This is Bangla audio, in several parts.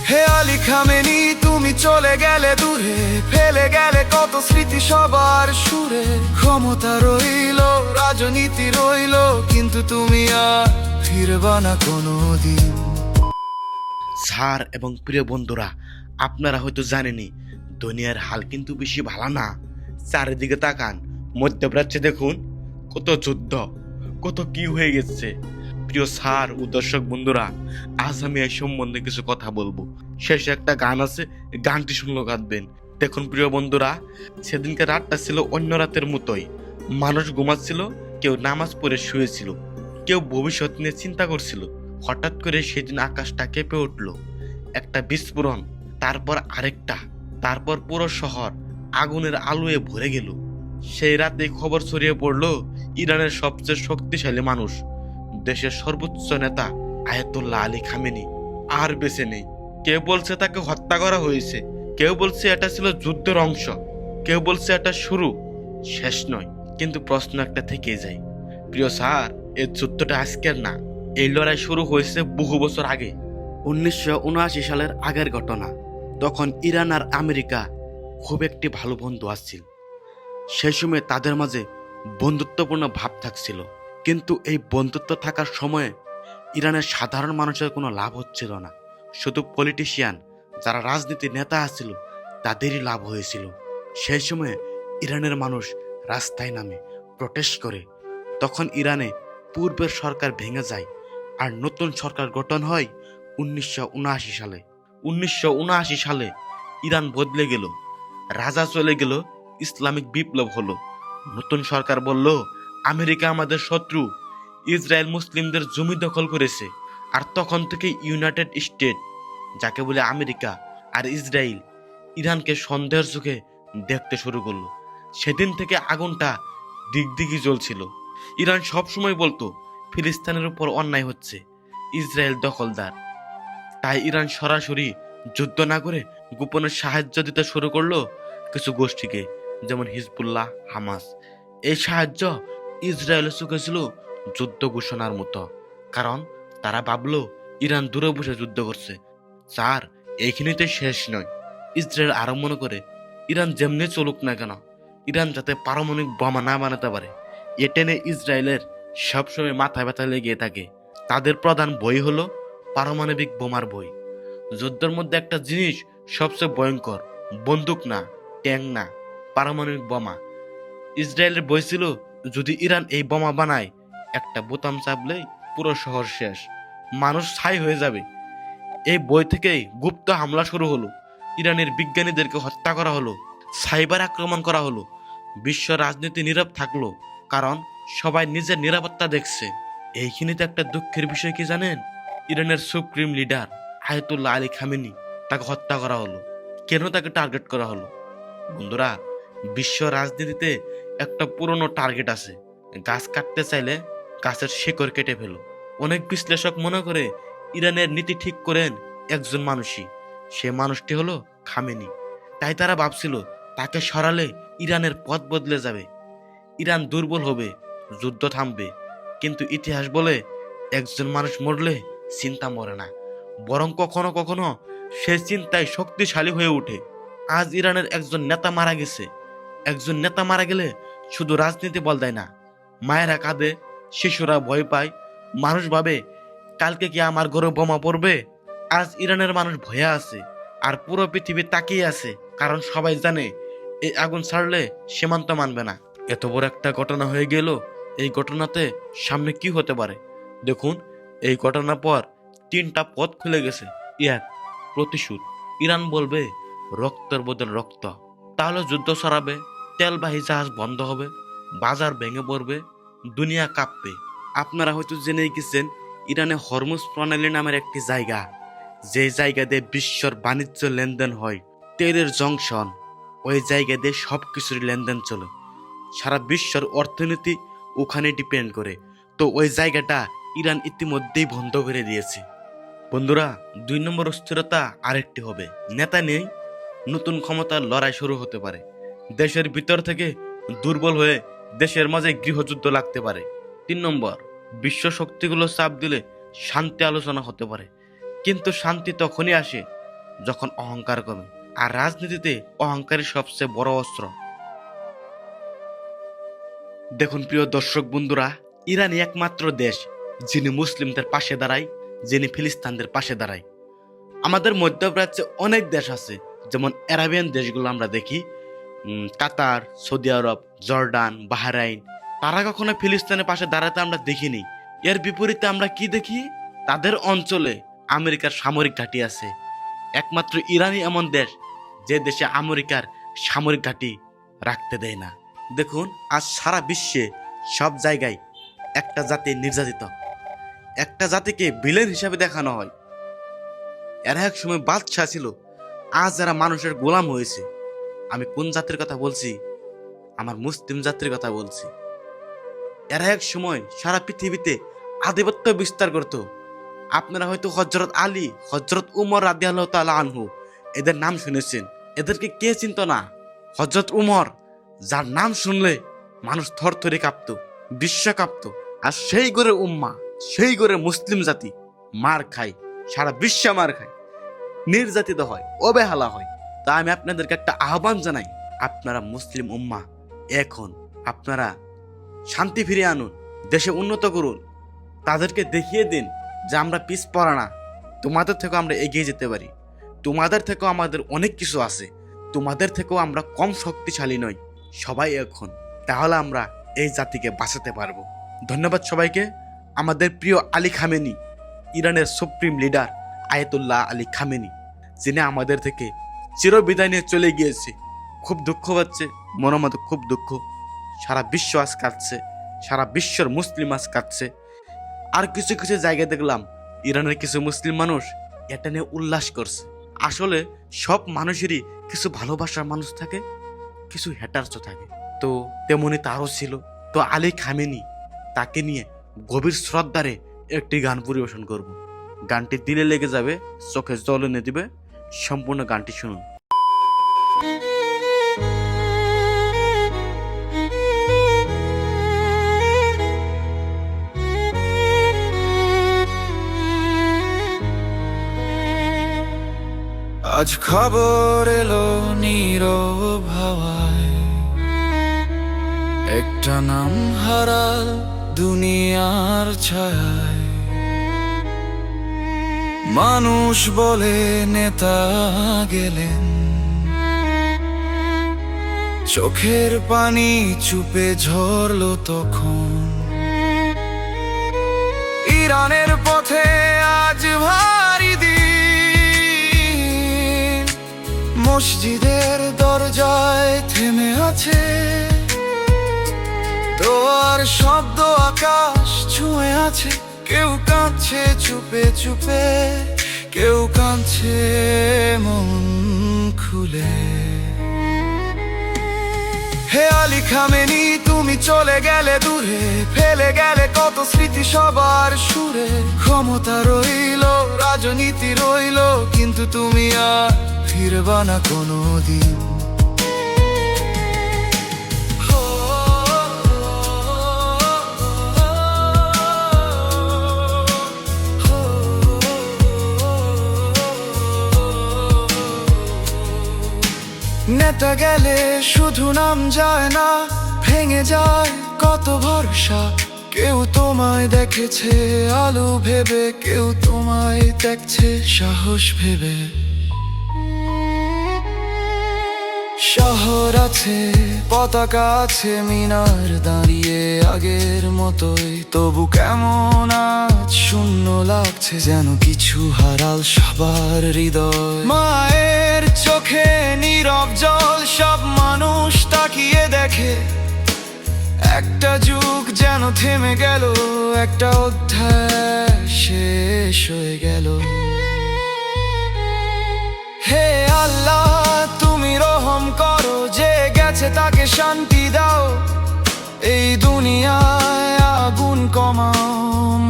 হে আলী খামেনি, তুমি চলে গেলে দূরে, ফেলে গেলে কত স্মৃতি সবার সুরে। ক্ষমতা রইল, রাজনীতি রইল, কিন্তু তুমি আর ফিরবা না কোনোদিন। স্যার এবং প্রিয় বন্ধুরা, আপনারা হয়তো জানেনই দুনিয়ার হাল কিন্তু বেশি ভালো না। চারিদিকে তাকান, মধ্যপ্রাচ্যে দেখুন কত যুদ্ধ, কত কি হয়ে গেছে। প্রিয় স্যার ও দর্শক বন্ধুরা, আজ আমি এই সম্বন্ধে কিছু কথা বলবো। শেষে একটা গান আছে, গানটি শুনলো কাঁদবেন। দেখুন প্রিয় বন্ধুরা, সেদিনকে রাতটা ছিল অন্য রাতের মতোই। মানুষ ঘুমাচ্ছিল, কেউ নামাজ পড়ে শুয়েছিল, কেউ ভবিষ্যৎ নিয়ে চিন্তা করছিল। হঠাৎ করে সেদিন আকাশটা কেঁপে উঠল, একটা বিস্ফোরণ, তারপর আরেকটা, তারপর পুরো শহর আগুনের আলোয় ভরে গেল। সেই রাতে খবর ছড়িয়ে পড়ল, ইরানের সবচেয়ে শক্তিশালী মানুষ, দেশের সর্বোচ্চ নেতা আয়াতুল্লাহ আলী খামেনি আর বেঁচে নেই। কেউ বলছে তাকে হত্যা করা হয়েছে, কেউ বলছে এটা ছিল যুদ্ধের অংশ, কেউ বলছে এটা শুরু, শেষ নয়। কিন্তু প্রশ্ন একটা থেকে যায়, প্রিয় স্যার, এই যুদ্ধটা আজকের না, এই লড়াই শুরু হয়েছে বহু বছর আগে। 1979 সালের আগের ঘটনা। তখন ইরান আর আমেরিকা খুব একটি ভালো বন্ধু আসছিল। সেই সময় তাদের মাঝে বন্ধুত্বপূর্ণ ভাব থাকছিল, কিন্তু এই বন্ধুত্ব থাকার সময়ে ইরানের সাধারণ মানুষের কোনো লাভ হচ্ছিল না। শুধু পলিটিশিয়ান, যারা রাজনীতির নেতা আসছিল, তাদেরই লাভ হয়েছিল। সেই সময়ে ইরানের মানুষ রাস্তায় নামে প্রটেস্ট করে। তখন ইরানে পূর্বের সরকার ভেঙে যায় আর নতুন সরকার গঠন হয় 1979 সালে। 1979 সালে ইরান বদলে গেল, রাজা চলে গেল, ইসলামিক বিপ্লব হলো। নতুন সরকার বলল, আমেরিকা আমাদের শত্রু, ইসরায়েল মুসলিমদের জমি দখল করেছে। আর তখন থেকে ইউনাইটেড স্টেট, যাকে বলে আমেরিকা আর ইসরায়েল, ইরানকে সন্দেহের চোখে দেখতে শুরু করলো। সেদিন থেকে আগুনটা দিগদিগি জ্বলছিল। ইরান সবসময় বলতো ফিলিস্তিনের উপর অন্যায় হচ্ছে, ইসরায়েল দখলদার। তাই ইরান সরাসরি যুদ্ধ না করে গোপনে সাহায্য দিতে শুরু করলো কিছু গোষ্ঠীকে, যেমন হিজবুল্লাহ, হামাস। এই সাহায্য ইসরায়েলের চোখে ছিল যুদ্ধ ঘোষণার মতো, কারণ তারা ভাবলো ইরান দূরে বসে যুদ্ধ করছে। স্যার, এইখানেতে শেষ নয়। ইসরায়েল আরো মনে করে ইরান যেমনি চলুক না কেন, ইরান যাতে পারমাণবিক বোমা না বানাতে পারে, এ টেনে ইসরায়েলের সবসময় মাথায় ব্যথা লেগে থাকে। তাদের প্রধান বই হলো পারমাণবিক বোমার বই। যুদ্ধের মধ্যে একটা জিনিস সবচেয়ে ভয়ঙ্কর, বন্দুক না, ট্যাঙ্ক না, পারমাণবিক বোমা। ইসরায়েলের বই ছিল, যদি ইরান এই বোমা বানায়, একটা বোতাম চাপলেই পুরো শহর শেষ, মানুষ ছাই হয়ে যাবে। এই বই থেকেই গুপ্ত হামলা শুরু হলো, ইরানের বিজ্ঞানীদেরকে হত্যা করা হলো, সাইবার আক্রমণ করা হলো। বিশ্ব রাজনীতি নীরব থাকলো, কারণ সবাই নিজের নিরাপত্তা দেখছে। এইখানেতে একটা দুঃখের বিষয় কি জানেন? ইরানের supreme leader Ayatollah Ali Khamenei, তাকে হত্যা করা হলো। কেন তাকে টার্গেট করা হলো? বন্ধুরা, বিশ্ব রাজনীতিতে একটা পুরনো টার্গেট আছে, গাছ কাটতে চাইলে গাছের শিকড় কেটে ফেলো। অনেক বিশ্লেষক মনে করে ইরানের নীতি ঠিক করেন একজন মানুষই, সে মানুষটি হলো খামেনি। তাই তারা ভাবছিল তাকে সরালে ইরানের পথ বদলে যাবে, ইরান দুর্বল হবে, যুদ্ধ থামবে। কিন্তু ইতিহাস বলে, একজন মানুষ মরলে চিন্তা মরে না, বরং কখনো কখনো সে চিন্তায় শক্তিশালী হয়ে ওঠে। আজ ইরানের একজন নেতা মারা গেছে। একজন নেতা মারা গেলে শুধু রাজনীতি বল দেয় না, মায়েরা কাঁদে, শিশুরা ভয় পায়, মানুষ ভাবে কালকে কি আমার ঘরে বোমা পড়বে। আজ ইরানের মানুষ ভয়ে আছে, আর পুরো পৃথিবী তাকিয়ে আছে, কারণ সবাই জানে এই আগুন ছাড়লে সীমান্ত মানবে না। এত বড় একটা ঘটনা হয়ে গেল, এই ঘটনাতে সামনে কি হতে পারে দেখুন। এই ঘটনার পর 3টা পথ খুলে গেছে। এক, প্রতিশোধ। ইরান বলবে রক্তের বদল রক্ত, তাহলে যুদ্ধ ছড়াবে, তেলবাহী জাহাজ বন্ধ হবে, বাজার ভেঙে পড়বে, দুনিয়া কাঁপবে। আপনারা হয়তো জেনেই গেছেন, ইরানে হরমুজ প্রণালী নামের একটি জায়গা, যে জায়গা দিয়ে বিশ্বর বাণিজ্য লেনদেন হয়, তেলের জংশন। ওই জায়গা দিয়ে সবকিছুর লেনদেন চলে, সারা বিশ্বর অর্থনীতি ওখানে ডিপেন্ড করে। তো ওই জায়গাটা ইরান ইতিমধ্যেই বন্ধ করে দিয়েছে। বন্ধুরা, 2 নম্বর অস্থিরতা আরেকটি হবে, নেতা নেই, নতুন ক্ষমতার লড়াই শুরু হতে পারে। দেশের ভিতর থেকে দুর্বল হয়ে দেশের মাঝে গৃহযুদ্ধ লাগতে পারে। 3 নম্বর, বিশ্ব শক্তিগুলো চাপ দিলে শান্তি আলোচনা হতে পারে। কিন্তু শান্তি তখনই আসে যখন অহংকার কমে। আর রাজনীতিতে অহংকারই সবচেয়ে বড় অস্ত্র। দেখুন প্রিয় দর্শক বন্ধুরা, ইরানই একমাত্র দেশ যিনি মুসলিমদের পাশে দাঁড়ায়, যিনি ফিলিস্তিনদের পাশে দাঁড়ায়। আমাদের মধ্যপ্রাচ্যে অনেক দেশ আছে, যেমন আরাবিয়ান দেশগুলো আমরা দেখি, কাতার, সৌদি আরব, জর্ডান, বাহরাইন, তারা কখনো ফিলিস্তিনের পাশে দাঁড়াতে আমরা দেখিনি। এর বিপরীতে আমরা কি দেখি? তাদের অঞ্চলে আমেরিকার সামরিক ঘাঁটি আছে। একমাত্র ইরানই এমন দেশ যে দেশে আমেরিকার সামরিক ঘাঁটি রাখতে দেয় না। দেখুন, আজ সারা বিশ্বে সব জায়গায় একটা জাতি নির্যাতিত, একটা জাতিকে ভিলেন হিসাবে দেখানো হয়। এরা এক সময় বাদশাহ ছিল, আজ এরা মানুষের গোলাম হয়েছে। আমি কোন জাতির কথা বলছি? আমার মুসলিম জাতির কথা বলছি। এরা এক সময় সারা পৃথিবীতে আধিপত্য বিস্তার করত। আপনারা হয়তো হযরত আলী, হযরত উমর রাদিয়াল্লাহু তাআলা আনহু এদের নাম শুনেছেন। এদেরকে কে চিনত না? হযরত উমর, যার নাম শুনলে মানুষ থরথরে কাঁপত, বিশ্ব কাঁপত। আর সেই করে উম্মা, সেই করে মুসলিম জাতি মার খায়, সারা বিশ্ব মার খায়, নির্যাতিত হয়, অবহেলা হয়। তা আমি আপনাদেরকে একটা আহ্বান জানাই, আপনারা মুসলিম উম্মা, এখন আপনারা শান্তি ফিরিয়ে আনুন, দেশে উন্নত করুন। তাদেরকে দেখিয়ে দিন যে আমরা পিছপড়া না, তোমাদের থেকেও আমরা এগিয়ে যেতে পারি, তোমাদের থেকেও আমাদের অনেক কিছু আছে, তোমাদের থেকেও আমরা কম শক্তিশালী নই। সবাই এখন, তাহলে আমরা এই জাতিকে বাঁচাতে পারবো। ধন্যবাদ সবাইকে। আমাদের প্রিয় আলী খামেনি, ইরানের supreme leader Ayatollah Ali Khamenei, যিনি আমাদের থেকে চিরবিদায় নিয়ে চলে গিয়েছে। খুব দুঃখ পাচ্ছে, মনের মধ্যে খুব দুঃখ। সারা বিশ্ব আজ কাঁদছে, সারা বিশ্বর মুসলিম আজ কাঁদছে। আর কিছু কিছু জায়গায় দেখলাম ইরানের কিছু মুসলিম মানুষ এটা নিয়ে উল্লাস করছে। আসলে সব মানুষেরই কিছু ভালোবাসার মানুষ থাকে, কিছু হ্যাটার্সও থাকে। তো তেমনি তারও ছিল। তো আলী খামেনি, তাকে নিয়ে গভীর শ্রদ্ধারে একটি গান পরিবেশন করব। গানটি দিলে লেগে যাবে, চোখে জল এনে দিবে। সম্পূর্ণ গানটি শুনুন। আজ খবর এলো নীরব হাওয়ায়, একটা নাম হারাল দুনিয়ার ছায়ায়। মানুষ বলে নেতা গেলেন, চোখের পানি চুপে ঝরলো তখন। ইরানের পথে আজ ভারী দিন, মসজিদের দরজায় থেমে আছে দোয়ার শব্দ, আকাশ ছুঁয়ে আছে। কেউ কাঁদছে চুপে চুপে, কেউ কাঁদছে মন খুলে। হে আলী খামেনি, তুমি চলে গেলে দূরে, ফেলে গেলে কত স্মৃতি সবার সুরে। ক্ষমতা রইলো, রাজনীতি রইলো, কিন্তু তুমি আর ফিরবা না কোনো দিন। নেতা গেলে শুধু নাম যায় না, ভেঙে যায় কত ভরসা। কেউ তোমায় দেখেছে আলো ভেবে, কেউ তোমায় দেখছে সাহস ভেবে। শহর আছে, পতাকা আছে, মিনার দাঁড়িয়ে আগের মতোই। তবু কেমন আজ শূন্য লাগছে, যেন কিছু হারাল সবার হৃদয়। মায়ের চোখে নীরব জল, সব মানুষ তাকিয়ে দেখে। একটা যুগ যেন থেমে গেল, একটা অধ্যায় শেষ হয়ে গেল। হে আল্লাহ, তুমি রহম করো, যে গেছে তাকে শান্তি দাও। এই দুনিয়ায় আগুন কমাও,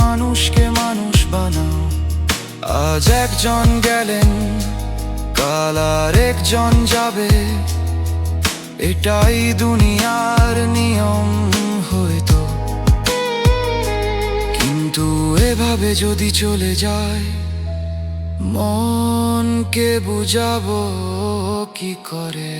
মানুষকে মানুষ বানাও। আজ একজন গেলেন, কাল আর একজন যাবে, এটাই দুনিয়ার নিয়ম হয়তো। কিন্তু এভাবে যদি চলে যায়, মনকে বুঝাবো কি করে।